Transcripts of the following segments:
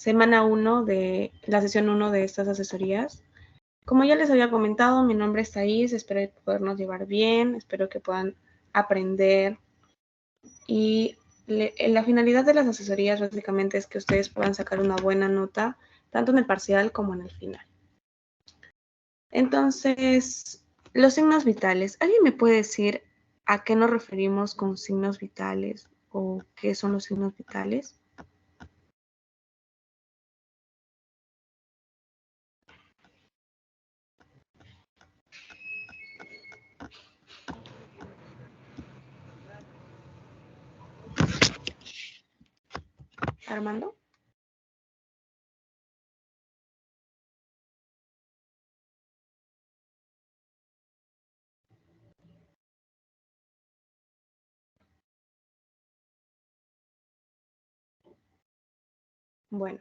semana 1 de la sesión 1 de estas asesorías. Como ya les había comentado, mi nombre es Thais, espero podernos llevar bien, espero que puedan aprender. Y la finalidad de las asesorías básicamente es que ustedes puedan sacar una buena nota, tanto en el parcial como en el final. Entonces, los signos vitales. ¿Alguien me puede decir a qué nos referimos con signos vitales o qué son los signos vitales? Armando. Bueno,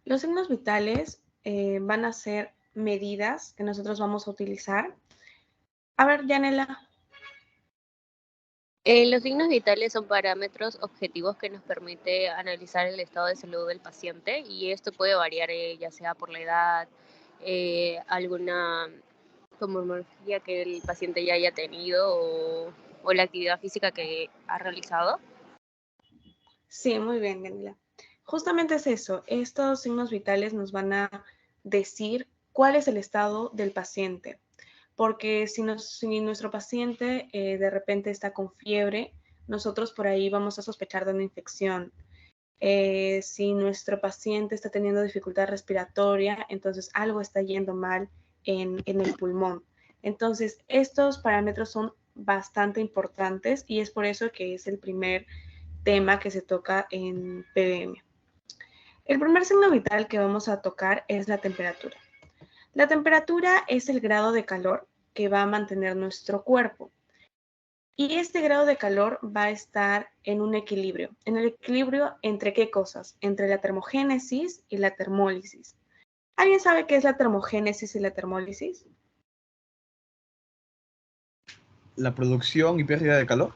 los signos vitales van a ser medidas que nosotros vamos a utilizar. A ver, Yanela. Los signos vitales son parámetros objetivos que nos permite analizar el estado de salud del paciente y esto puede variar ya sea por la edad, alguna comorbilidad que el paciente ya haya tenido o la actividad física que ha realizado. Sí, muy bien, Yanela. Justamente es eso. Estos signos vitales nos van a decir cuál es el estado del paciente. Porque si nuestro paciente de repente está con fiebre, nosotros por ahí vamos a sospechar de una infección. Si nuestro paciente está teniendo dificultad respiratoria, entonces algo está yendo mal en el pulmón. Entonces, estos parámetros son bastante importantes y es por eso que es el primer tema que se toca en PBM. El primer signo vital que vamos a tocar es la temperatura. La temperatura es el grado de calor que va a mantener nuestro cuerpo. Y este grado de calor va a estar en un equilibrio. ¿En el equilibrio entre qué cosas? Entre la termogénesis y la termólisis. ¿Alguien sabe qué es la termogénesis y la termólisis? La producción y pérdida de calor.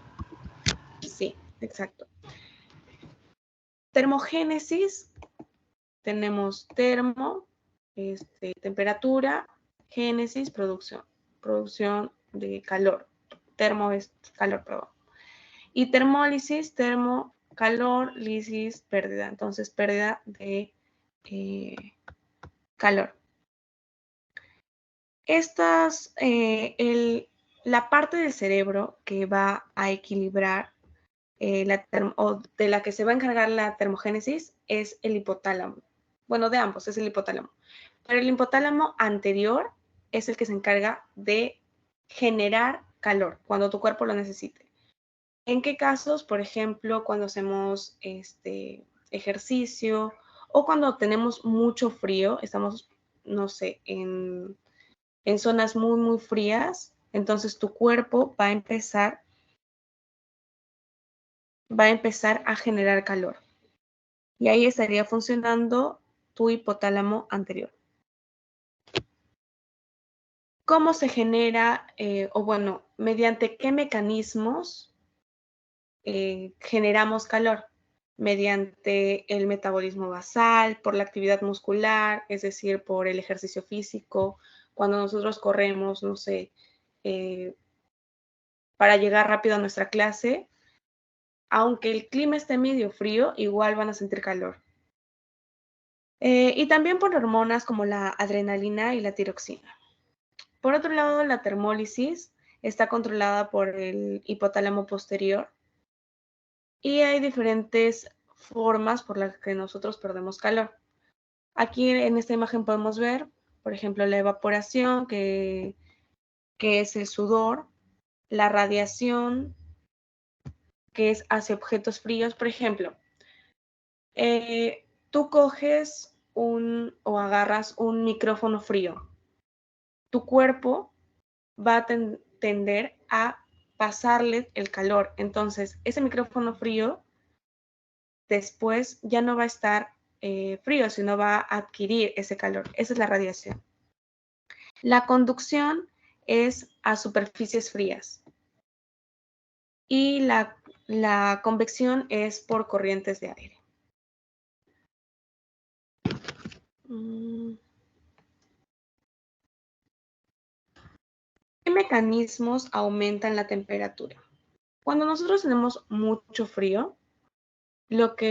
Sí, exacto. Termogénesis, tenemos termo, temperatura, génesis, producción de calor. Termo es calor, perdón. Y termólisis, termo, calor, lisis, pérdida. Entonces, pérdida de calor. La parte del cerebro que va a equilibrar o de la que se va a encargar la termogénesis es el hipotálamo. Bueno, de ambos es el hipotálamo. Pero el hipotálamo anterior es el que se encarga de generar calor cuando tu cuerpo lo necesite. ¿En qué casos? Por ejemplo, cuando hacemos ejercicio o cuando tenemos mucho frío, estamos, no sé, en zonas muy, muy frías, entonces tu cuerpo va a empezar a generar calor. Y ahí estaría funcionando tu hipotálamo anterior. ¿Cómo se genera, o bueno, mediante qué mecanismos generamos calor? Mediante el metabolismo basal, por la actividad muscular, es decir, por el ejercicio físico. Cuando nosotros corremos, no sé, para llegar rápido a nuestra clase, aunque el clima esté medio frío, igual van a sentir calor. Y también por hormonas como la adrenalina y la tiroxina. Por otro lado, la termólisis está controlada por el hipotálamo posterior y hay diferentes formas por las que nosotros perdemos calor. Aquí en esta imagen podemos ver, por ejemplo, la evaporación, que es el sudor, la radiación, que es hacia objetos fríos. Por ejemplo, tú coges o agarras un micrófono frío. Tu cuerpo va a tender a pasarle el calor. Entonces, ese micrófono frío después ya no va a estar frío, sino va a adquirir ese calor. Esa es la radiación. La conducción es a superficies frías y la convección es por corrientes de aire. ¿Qué mecanismos aumentan la temperatura? Cuando nosotros tenemos mucho frío, por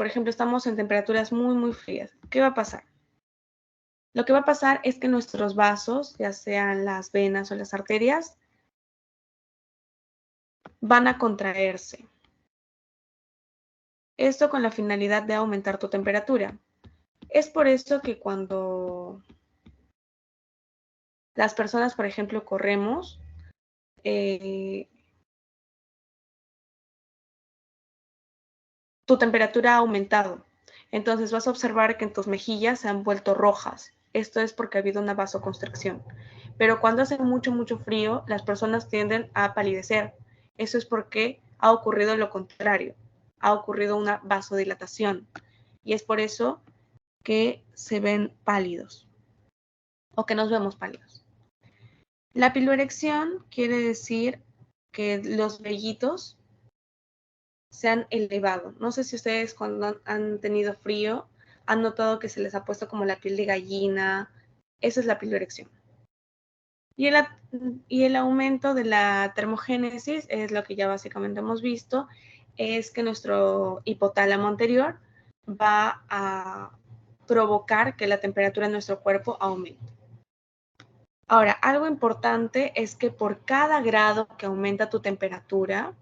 ejemplo, estamos en temperaturas muy frías, ¿qué va a pasar? Lo que va a pasar es que nuestros vasos, ya sean las venas o las arterias, van a contraerse. Esto con la finalidad de aumentar tu temperatura. Es por eso que cuando las personas, por ejemplo, corremos, tu temperatura ha aumentado. Entonces vas a observar que en tus mejillas se han vuelto rojas. Esto es porque ha habido una vasoconstricción. Pero cuando hace mucho frío, las personas tienden a palidecer. Eso es porque ha ocurrido lo contrario. Ha ocurrido una vasodilatación. Y es por eso que se ven pálidos o que nos vemos pálidos. La piloerección quiere decir que los vellitos se han elevado. No sé si ustedes cuando han tenido frío han notado que se les ha puesto como la piel de gallina. Esa es la piloerección. Y el aumento de la termogénesis es lo que ya básicamente hemos visto, es que nuestro hipotálamo anterior va a provocar que la temperatura de nuestro cuerpo aumente. Ahora, algo importante es que por cada grado que aumenta tu temperatura,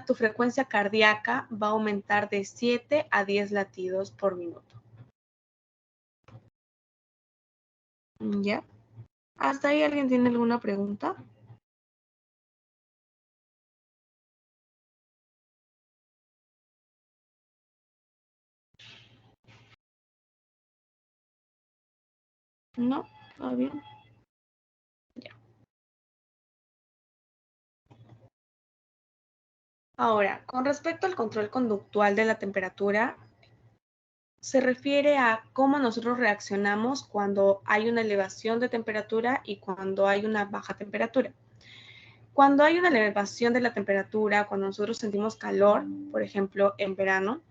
tu frecuencia cardíaca va a aumentar de 7 a 10 latidos por minuto. ¿Ya? ¿Hasta ahí alguien tiene alguna pregunta? ¿No? ¿Todo bien? Ya. Ahora, con respecto al control conductual de la temperatura, se refiere a cómo nosotros reaccionamos cuando hay una elevación de temperatura y cuando hay una baja temperatura. Cuando hay una elevación de la temperatura, cuando nosotros sentimos calor, por ejemplo, en verano.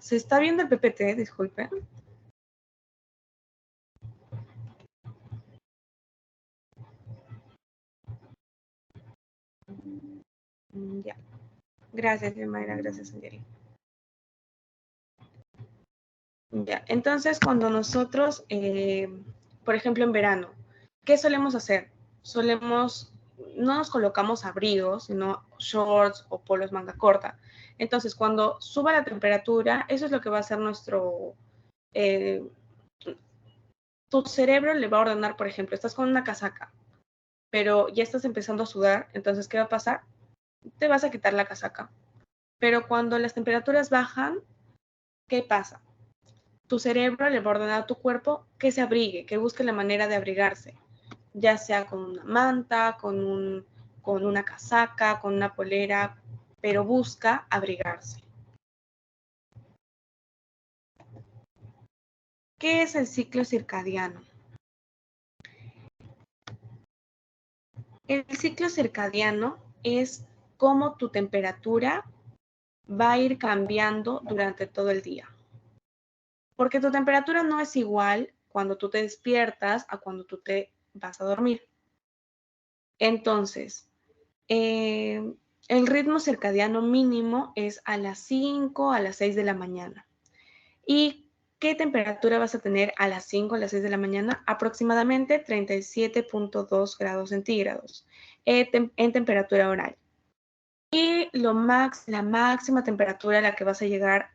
¿Se está viendo el PPT? Disculpe. Ya. Gracias, Mayra. Gracias, Angeli. Ya. Entonces, cuando nosotros, por ejemplo, en verano, ¿qué solemos hacer? No nos colocamos abrigos, sino shorts o polos manga corta. Entonces, cuando suba la temperatura, eso es lo que va a hacer tu cerebro le va a ordenar, por ejemplo, estás con una casaca, pero ya estás empezando a sudar, entonces, ¿qué va a pasar? Te vas a quitar la casaca. Pero cuando las temperaturas bajan, ¿qué pasa? Tu cerebro le va a ordenar a tu cuerpo que se abrigue, que busque la manera de abrigarse, ya sea con una manta, con una casaca, con una polera, pero busca abrigarse. ¿Qué es el ciclo circadiano? El ciclo circadiano es cómo tu temperatura va a ir cambiando durante todo el día. Porque tu temperatura no es igual cuando tú te despiertas a cuando tú te vas a dormir. Entonces, el ritmo circadiano mínimo es a las 5, a las 6 de la mañana. ¿Y qué temperatura vas a tener a las 5, a las 6 de la mañana? Aproximadamente 37.2 grados centígrados en temperatura oral. Y la máxima temperatura a la que vas a llegar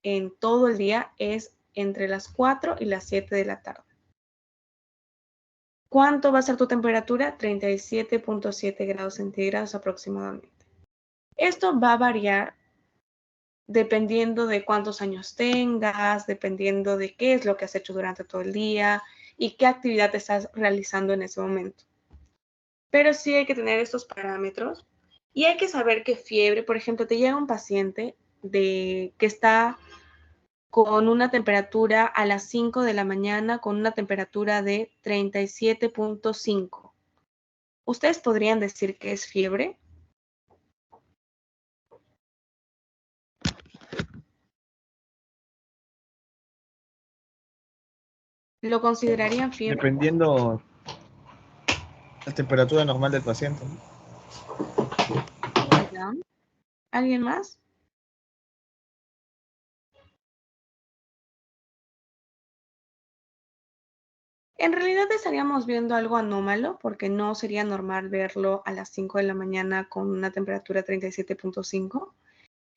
en todo el día es entre las 4 y las 7 de la tarde. ¿Cuánto va a ser tu temperatura? 37.7 grados centígrados aproximadamente. Esto va a variar dependiendo de cuántos años tengas, dependiendo de qué es lo que has hecho durante todo el día y qué actividad estás realizando en ese momento. Pero sí hay que tener estos parámetros y hay que saber qué fiebre, por ejemplo, te llega un paciente que está con una temperatura a las 5 de la mañana con una temperatura de 37.5. ¿Ustedes podrían decir que es fiebre? lo considerarían fiebre. Dependiendo la temperatura normal del paciente. ¿Ya? ¿Alguien más? En realidad estaríamos viendo algo anómalo porque no sería normal verlo a las 5 de la mañana con una temperatura 37.5,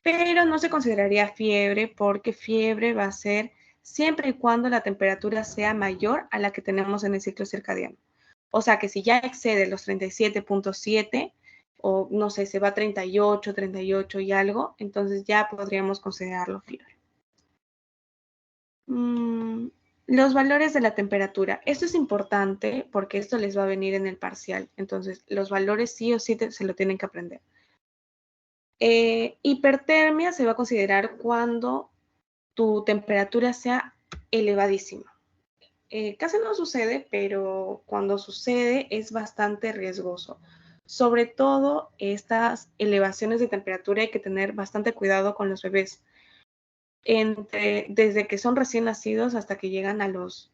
pero no se consideraría fiebre porque fiebre va a ser siempre y cuando la temperatura sea mayor a la que tenemos en el ciclo circadiano. O sea que si ya excede los 37.7 o no sé, se va a 38 y algo, entonces ya podríamos considerarlo fiebre. Los valores de la temperatura. Esto es importante porque esto les va a venir en el parcial. Entonces, los valores sí o sí se lo tienen que aprender. Hipertermia se va a considerar cuando tu temperatura sea elevadísima. Casi no sucede, pero cuando sucede es bastante riesgoso. Sobre todo estas elevaciones de temperatura hay que tener bastante cuidado con los bebés. Desde que son recién nacidos hasta que llegan a los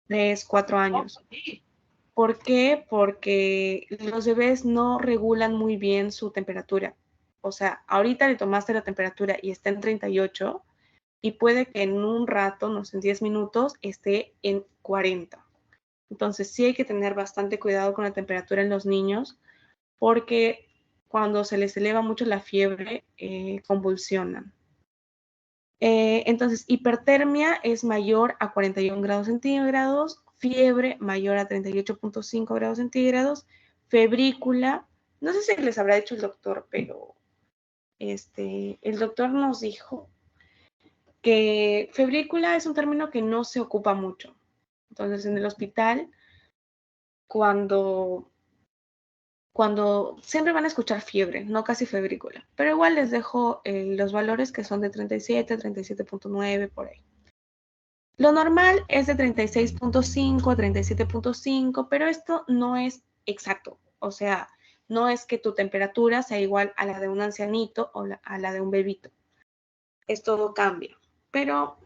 3, 4 años. ¿Por qué? Porque los bebés no regulan muy bien su temperatura. O sea, ahorita le tomaste la temperatura y está en 38 y puede que en un rato, no sé, en 10 minutos, esté en 40. Entonces sí hay que tener bastante cuidado con la temperatura en los niños porque cuando se les eleva mucho la fiebre, convulsionan. Entonces, hipertermia es mayor a 41 grados centígrados, fiebre mayor a 38.5 grados centígrados, febrícula, no sé si les habrá dicho el doctor, pero el doctor nos dijo que febrícula es un término que no se ocupa mucho. Entonces, en el hospital, cuando siempre van a escuchar fiebre, no casi febrícula, pero igual les dejo los valores que son de 37, 37.9, por ahí. Lo normal es de 36.5 a 37.5, pero esto no es exacto. O sea, no es que tu temperatura sea igual a la de un ancianito o a la de un bebito. Todo cambia. Pero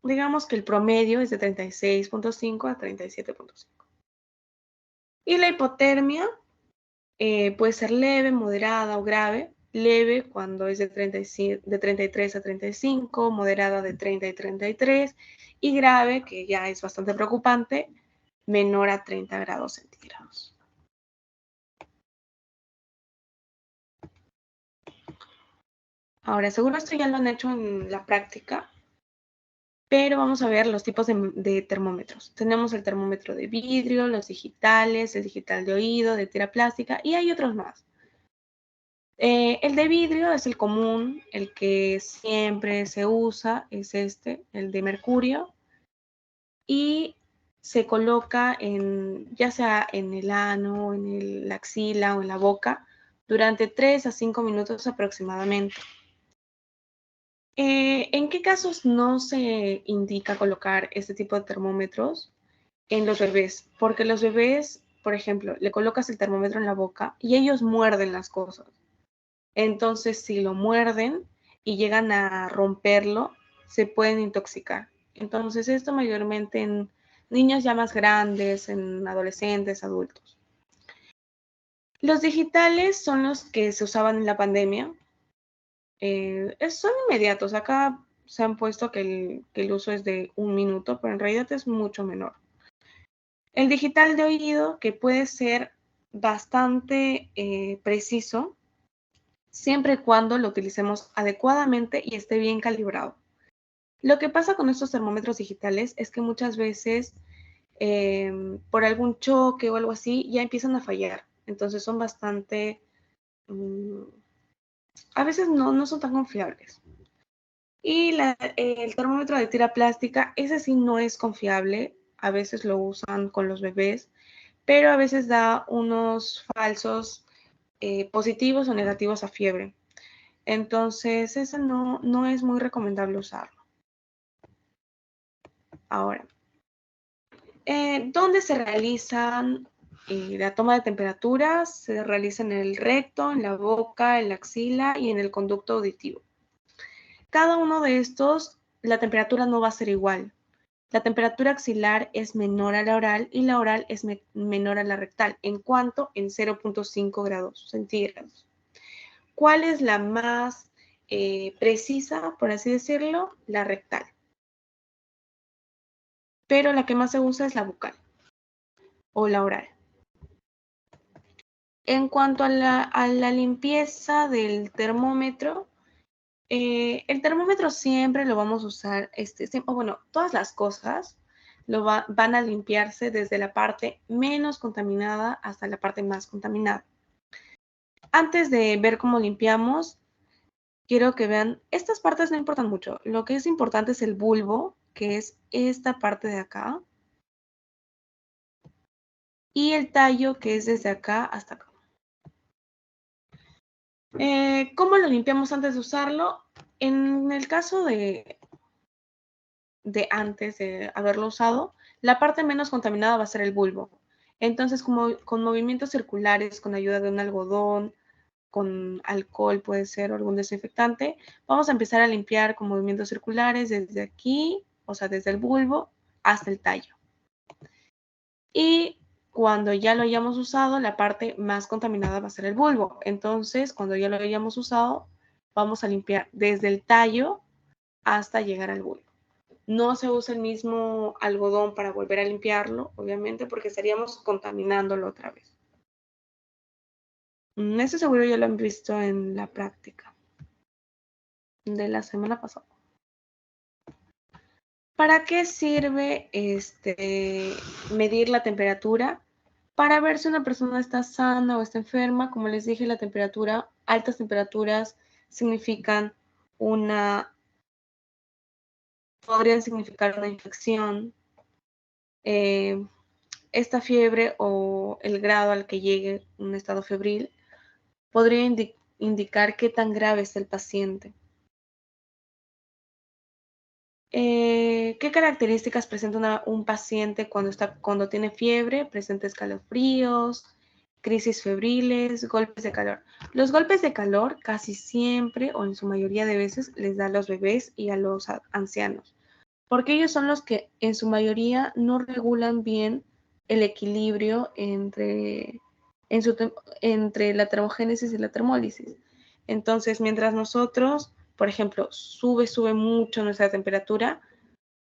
digamos que el promedio es de 36.5 a 37.5. Y la hipotermia puede ser leve, moderada o grave. Leve cuando es de 33 a 35, moderada de 30 y 33, y grave, que ya es bastante preocupante, menor a 30 grados centígrados. Ahora, seguro esto ya lo han hecho en la práctica, pero vamos a ver los tipos de termómetros. Tenemos el termómetro de vidrio, los digitales, el digital de oído, de tira plástica, y hay otros más. El de vidrio es el común, el que siempre se usa, es el de mercurio, y se coloca ya sea en el ano, en la axila o en la boca, durante 3 a 5 minutos aproximadamente. ¿En qué casos no se indica colocar este tipo de termómetros? En los bebés, porque los bebés, por ejemplo, le colocas el termómetro en la boca y ellos muerden las cosas. Entonces, si lo muerden y llegan a romperlo, se pueden intoxicar. Entonces, esto mayormente en niños ya más grandes, en adolescentes, adultos. Los digitales son los que se usaban en la pandemia. Son inmediatos. Acá se han puesto que el uso es de 1 minuto, pero en realidad es mucho menor. El digital de oído, que puede ser bastante preciso, siempre y cuando lo utilicemos adecuadamente y esté bien calibrado. Lo que pasa con estos termómetros digitales es que muchas veces por algún choque o algo así ya empiezan a fallar. Entonces son bastante, a veces no son tan confiables. Y el termómetro de tira plástica, ese sí no es confiable. A veces lo usan con los bebés, pero a veces da unos falsos positivos o negativos a fiebre. Entonces, ese no es muy recomendable usarlo. Ahora, ¿dónde se realizan la toma de temperatura? Se realiza en el recto, en la boca, en la axila y en el conducto auditivo. Cada uno de estos, la temperatura no va a ser igual. La temperatura axilar es menor a la oral y la oral es menor a la rectal. ¿En cuánto? En 0.5 grados centígrados. ¿Cuál es la más precisa, por así decirlo? La rectal. Pero la que más se usa es la bucal o la oral. En cuanto a la limpieza del termómetro, el termómetro siempre lo vamos a usar, bueno, todas las cosas van a limpiarse desde la parte menos contaminada hasta la parte más contaminada. Antes de ver cómo limpiamos, quiero que vean, estas partes no importan mucho. Lo que es importante es el bulbo, que es esta parte de acá, y el tallo, que es desde acá hasta acá. ¿Cómo lo limpiamos antes de usarlo? En el caso de antes de haberlo usado, la parte menos contaminada va a ser el bulbo. Entonces, con movimientos circulares, con ayuda de un algodón, con alcohol puede ser o algún desinfectante, vamos a empezar a limpiar con movimientos circulares desde aquí, o sea, desde el bulbo hasta el tallo. Y cuando ya lo hayamos usado, la parte más contaminada va a ser el bulbo. Entonces, cuando ya lo hayamos usado, vamos a limpiar desde el tallo hasta llegar al bulbo. No se usa el mismo algodón para volver a limpiarlo, obviamente, porque estaríamos contaminándolo otra vez. Eso seguro ya lo han visto en la práctica de la semana pasada. ¿Para qué sirve medir la temperatura? Para ver si una persona está sana o está enferma. Como les dije, la temperatura, altas temperaturas significan podrían significar una infección. Esta fiebre o el grado al que llegue un estado febril podría indicar qué tan grave es el paciente. ¿Qué características presenta un paciente cuando tiene fiebre? Presenta escalofríos, crisis febriles, golpes de calor. Los golpes de calor casi siempre o en su mayoría de veces les da a los bebés y a los ancianos, porque ellos son los que en su mayoría no regulan bien el equilibrio entre la termogénesis y la termólisis. Entonces, mientras nosotros, por ejemplo, sube mucho nuestra temperatura,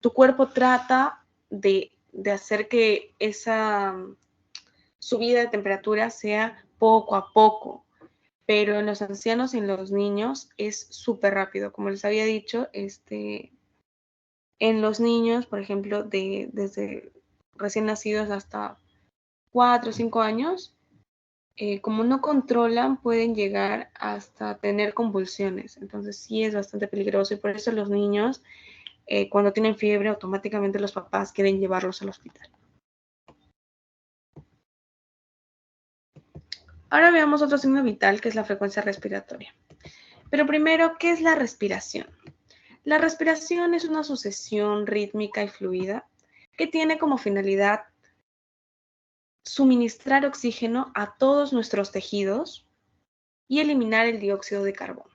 tu cuerpo trata de hacer que esa subida de temperatura sea poco a poco, pero en los ancianos y en los niños es súper rápido. Como les había dicho, en los niños, por ejemplo, desde recién nacidos hasta 4 o 5 años, como no controlan, pueden llegar hasta tener convulsiones. Entonces sí es bastante peligroso y por eso los niños, cuando tienen fiebre, automáticamente los papás quieren llevarlos al hospital. Ahora veamos otro signo vital, que es la frecuencia respiratoria. Pero primero, ¿qué es la respiración? La respiración es una sucesión rítmica y fluida que tiene como finalidad suministrar oxígeno a todos nuestros tejidos y eliminar el dióxido de carbono.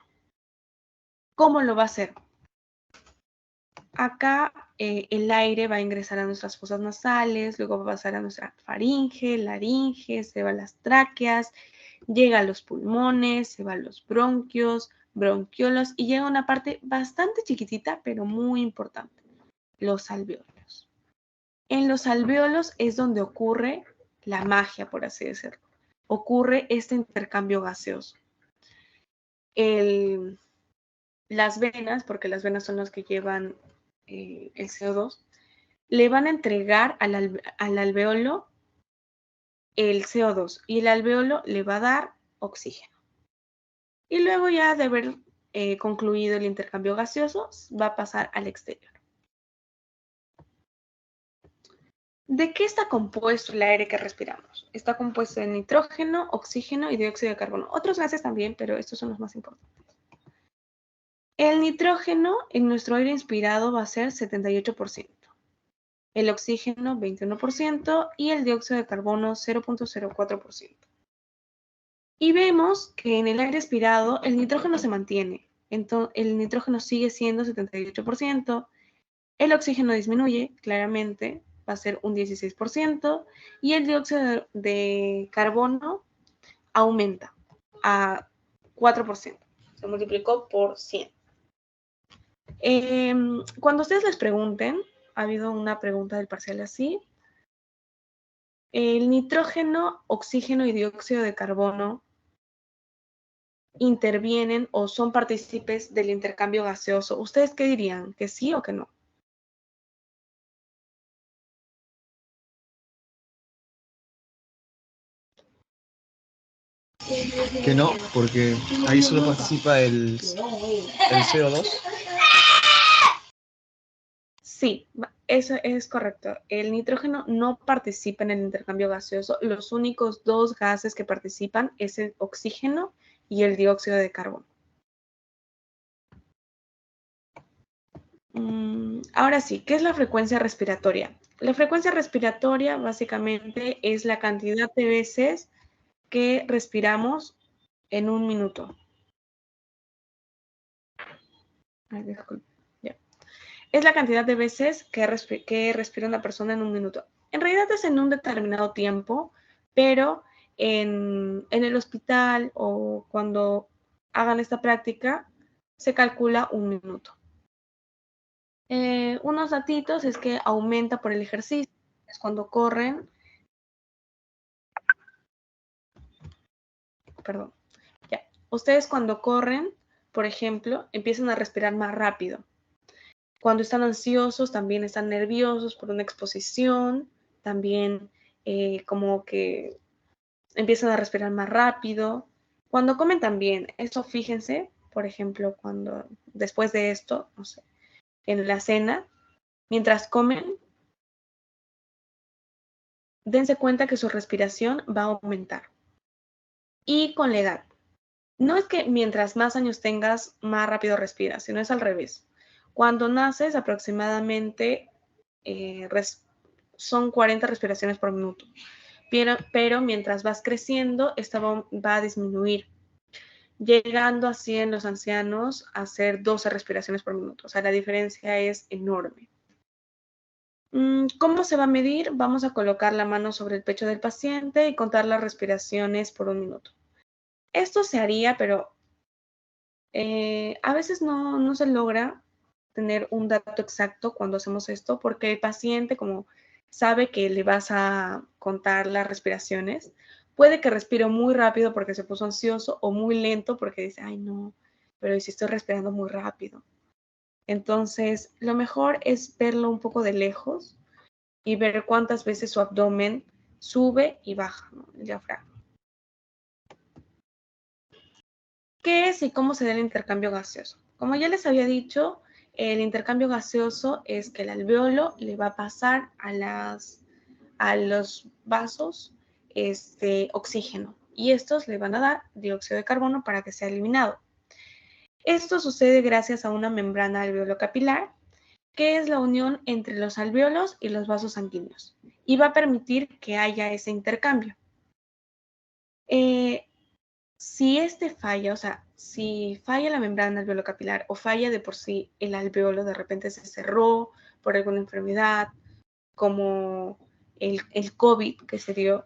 ¿Cómo lo va a hacer? Acá el aire va a ingresar a nuestras fosas nasales, luego va a pasar a nuestra faringe, laringe, se va a las tráqueas, llega a los pulmones, se va a los bronquios, bronquiolos y llega a una parte bastante chiquitita, pero muy importante, los alvéolos. En los alvéolos es donde ocurre la magia, por así decirlo. Ocurre este intercambio gaseoso. Las venas, porque las venas son las que llevan el CO2, le van a entregar al alvéolo el CO2 y el alvéolo le va a dar oxígeno. Y luego ya de haber concluido el intercambio gaseoso, va a pasar al exterior. ¿De qué está compuesto el aire que respiramos? Está compuesto de nitrógeno, oxígeno y dióxido de carbono. Otros gases también, pero estos son los más importantes. El nitrógeno en nuestro aire inspirado va a ser 78%, el oxígeno 21% y el dióxido de carbono 0.04%. Y vemos que en el aire expirado el nitrógeno se mantiene. Entonces, el nitrógeno sigue siendo 78%, El oxígeno disminuye, claramente, va a ser un 16%, y el dióxido de carbono aumenta a 4%. Se multiplicó por 100. Cuando ustedes les pregunten, ha habido una pregunta del parcial así, ¿el nitrógeno, oxígeno y dióxido de carbono intervienen o son partícipes del intercambio gaseoso? ¿Ustedes qué dirían? ¿Que sí o que no? Que no, porque ahí solo participa el CO2. Sí, eso es correcto. El nitrógeno no participa en el intercambio gaseoso. Los únicos dos gases que participan es el oxígeno y el dióxido de carbono. Ahora sí, ¿qué es la frecuencia respiratoria? La frecuencia respiratoria básicamente es la cantidad de veces que respiramos en un minuto. Ay, disculpe. Ya. Es la cantidad de veces que respira una persona en un minuto. En realidad es en un determinado tiempo, pero en el hospital o cuando hagan esta práctica, se calcula un minuto. Unos datitos es que aumenta por el ejercicio. Es cuando corren, perdón, ya. Ustedes cuando corren, por ejemplo, empiezan a respirar más rápido. Cuando están ansiosos, también están nerviosos por una exposición, también como que empiezan a respirar más rápido. Cuando comen también, eso fíjense, por ejemplo, cuando después de esto, no sé, en la cena, mientras comen, dense cuenta que su respiración va a aumentar. Y con la edad, no es que mientras más años tengas, más rápido respiras, sino es al revés. Cuando naces, aproximadamente son 40 respiraciones por minuto, pero mientras vas creciendo, esta va a disminuir, llegando así en los ancianos a ser 12 respiraciones por minuto. O sea, la diferencia es enorme. ¿Cómo se va a medir? Vamos a colocar la mano sobre el pecho del paciente y contar las respiraciones por un minuto. Esto se haría, pero a veces no se logra tener un dato exacto cuando hacemos esto, porque el paciente, como sabe que le vas a contar las respiraciones, puede que respire muy rápido porque se puso ansioso o muy lento porque dice, ay no, pero si estoy respirando muy rápido. Entonces, lo mejor es verlo un poco de lejos y ver cuántas veces su abdomen sube y baja, ¿no? El diafragma. ¿Qué es y cómo se da el intercambio gaseoso? Como ya les había dicho, el intercambio gaseoso es que el alveolo le va a pasar a los vasos oxígeno y estos le van a dar dióxido de carbono para que sea eliminado. Esto sucede gracias a una membrana alveolo-capilar, que es la unión entre los alveolos y los vasos sanguíneos, y va a permitir que haya ese intercambio. Si este falla, o sea, si falla la membrana alveolo-capilar o falla de por sí el alveolo, de repente se cerró por alguna enfermedad, como el COVID que se dio,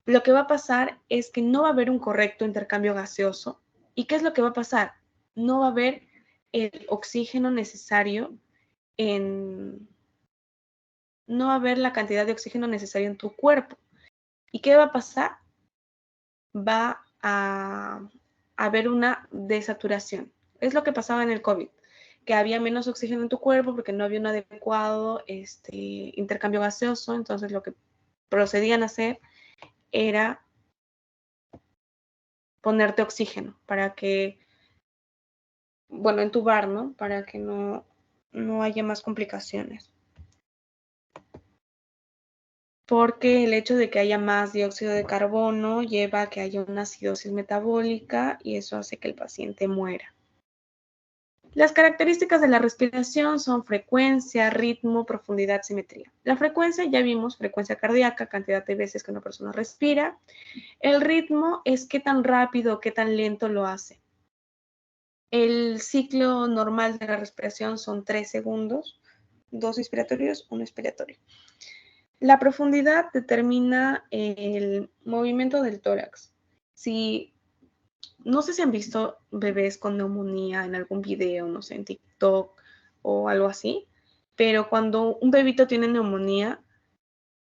lo que va a pasar es que no va a haber un correcto intercambio gaseoso. ¿Y qué es lo que va a pasar? No va a haber el oxígeno necesario no va a haber la cantidad de oxígeno necesario en tu cuerpo. ¿Y qué va a pasar? Va a haber una desaturación. Es lo que pasaba en el COVID, que había menos oxígeno en tu cuerpo porque no había un adecuado intercambio gaseoso. Entonces lo que procedían a hacer era ponerte oxígeno para que, bueno, entubar, ¿no? Para que no haya más complicaciones. Porque el hecho de que haya más dióxido de carbono lleva a que haya una acidosis metabólica y eso hace que el paciente muera. Las características de la respiración son frecuencia, ritmo, profundidad, simetría. La frecuencia, ya vimos, frecuencia cardíaca, cantidad de veces que una persona respira. El ritmo es qué tan rápido o qué tan lento lo hace. El ciclo normal de la respiración son 3 segundos. 2 inspiratorios, 1 expiratorio. La profundidad determina el movimiento del tórax. No sé si han visto bebés con neumonía en algún video, no sé, en TikTok o algo así, pero cuando un bebito tiene neumonía,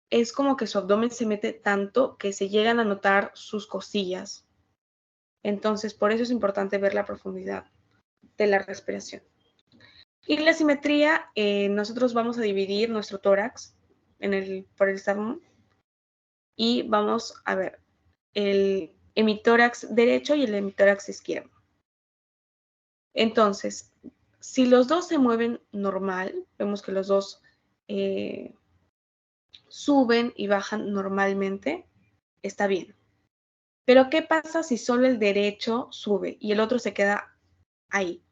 es como que su abdomen se mete tanto que se llegan a notar sus costillas. Entonces, por eso es importante ver la profundidad de la respiración. Y la simetría, nosotros vamos a dividir nuestro tórax por el esternón y vamos a ver el hemitórax derecho y el hemitórax izquierdo. Entonces, si los dos se mueven normal, vemos que los dos suben y bajan normalmente, está bien. Pero ¿qué pasa si solo el derecho sube y el otro se queda ahí?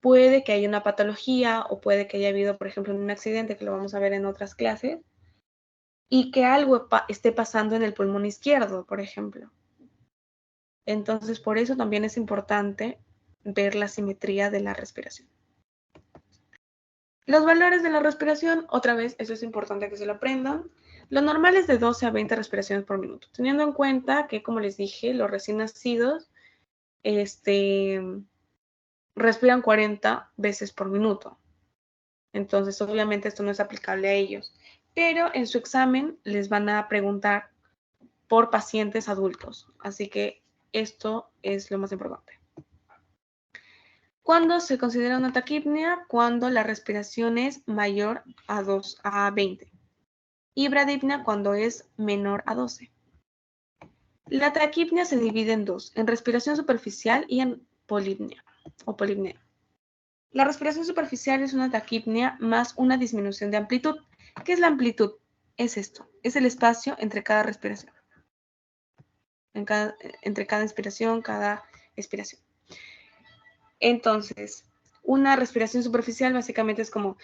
Puede que haya una patología o puede que haya habido, por ejemplo, un accidente, que lo vamos a ver en otras clases, y que algo esté pasando en el pulmón izquierdo, por ejemplo. Entonces, por eso también es importante ver la simetría de la respiración. Los valores de la respiración, otra vez, eso es importante que se lo aprendan. Lo normal es de 12 a 20 respiraciones por minuto, teniendo en cuenta que, como les dije, los recién nacidos respiran 40 veces por minuto. Entonces, obviamente, esto no es aplicable a ellos. Pero en su examen les van a preguntar por pacientes adultos. Así que esto es lo más importante. ¿Cuándo se considera una taquipnea? Cuando la respiración es mayor a 20. Y bradipnea cuando es menor a 12. La taquipnea se divide en dos, en respiración superficial y en polipnea o polipnea. La respiración superficial es una taquipnea más una disminución de amplitud. ¿Qué es la amplitud? Es esto, es el espacio entre cada respiración. Entre cada inspiración, cada expiración. Entonces, una respiración superficial básicamente es como,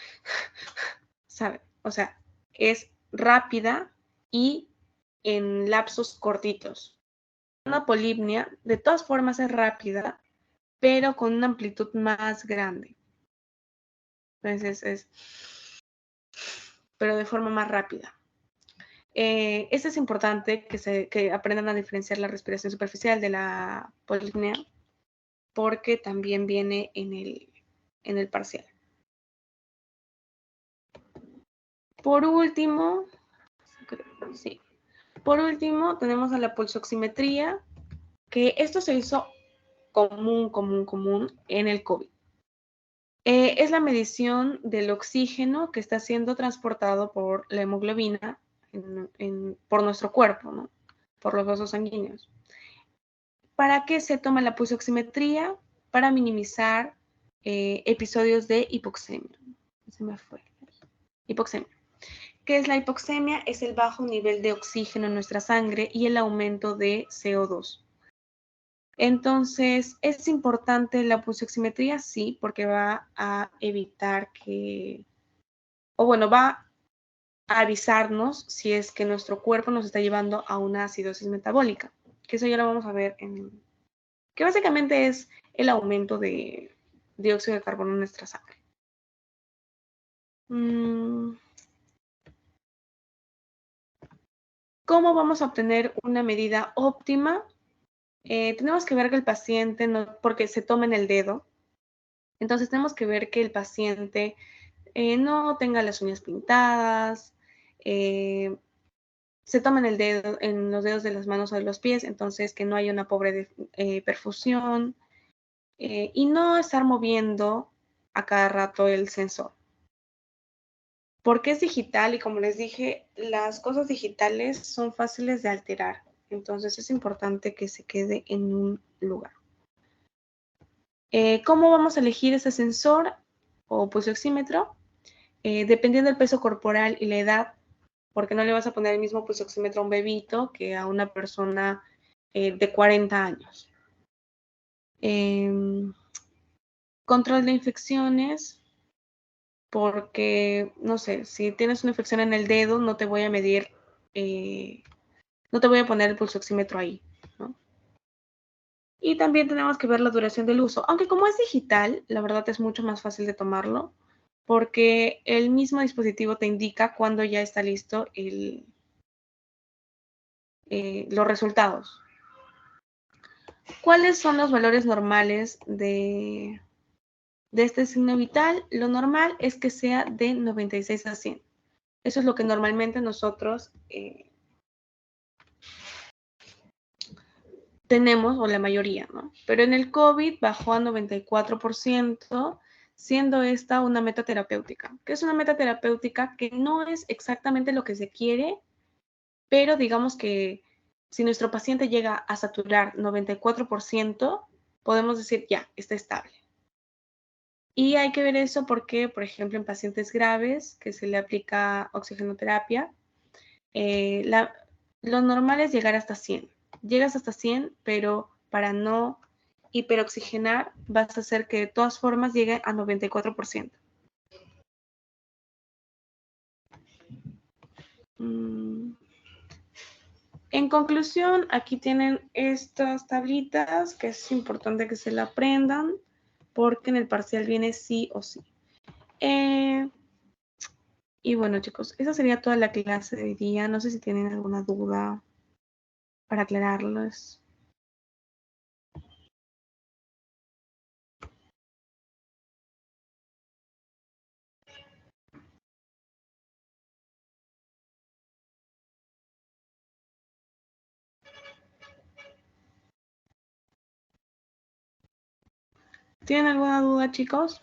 ¿saben? O sea, es rápida y en lapsos cortitos. Una polipnea, de todas formas, es rápida, pero con una amplitud más grande. Entonces, pero de forma más rápida. Esto es importante que aprendan a diferenciar la respiración superficial de la polipnea, porque también viene en el parcial. Por último, tenemos a la pulsoximetría, que esto se hizo común en el COVID. Es la medición del oxígeno que está siendo transportado por la hemoglobina por nuestro cuerpo, ¿no? Por los vasos sanguíneos. ¿Para qué se toma la pulsoximetría? Para minimizar episodios de hipoxemia. Se me fue. Hipoxemia. ¿Qué es la hipoxemia? Es el bajo nivel de oxígeno en nuestra sangre y el aumento de CO2. Entonces, ¿es importante la pulsoximetría? Sí, porque va a evitar va a avisarnos si es que nuestro cuerpo nos está llevando a una acidosis metabólica, que eso ya lo vamos a ver que básicamente es el aumento de dióxido de carbono en nuestra sangre. ¿Cómo vamos a obtener una medida óptima? Tenemos que ver que el paciente, porque se toma en el dedo, entonces tenemos que ver que el paciente no tenga las uñas pintadas, se toma en el dedo, en los dedos de las manos o de los pies, entonces que no haya una pobre perfusión y no estar moviendo a cada rato el sensor. Porque es digital y como les dije, las cosas digitales son fáciles de alterar. Entonces es importante que se quede en un lugar. ¿Cómo vamos a elegir ese sensor o pulsoxímetro? Dependiendo del peso corporal y la edad, porque no le vas a poner el mismo pulsoxímetro a un bebito que a una persona de 40 años. Control de infecciones, porque, no sé, si tienes una infección en el dedo, no te voy a medir, no te voy a poner el pulsoxímetro ahí, ¿no? Y también tenemos que ver la duración del uso, aunque como es digital, la verdad es mucho más fácil de tomarlo, porque el mismo dispositivo te indica cuando ya está listo los resultados. ¿Cuáles son los valores normales de este signo vital? Lo normal es que sea de 96 a 100. Eso es lo que normalmente nosotros tenemos, o la mayoría, ¿no? Pero en el COVID bajó a 94%, siendo esta una meta terapéutica. ¿Qué es una meta terapéutica? Que no es exactamente lo que se quiere, pero digamos que si nuestro paciente llega a saturar 94%, podemos decir, ya, está estable. Y hay que ver eso porque, por ejemplo, en pacientes graves que se le aplica oxigenoterapia, lo normal es llegar hasta 100. Llegas hasta 100, pero para no hiperoxigenar vas a hacer que de todas formas llegue a 94%. En conclusión, aquí tienen estas tablitas que es importante que se la aprendan porque en el parcial viene sí o sí. Y bueno, chicos, esa sería toda la clase de hoy día. No sé si tienen alguna duda para aclararlos. ¿Tienen alguna duda, chicos?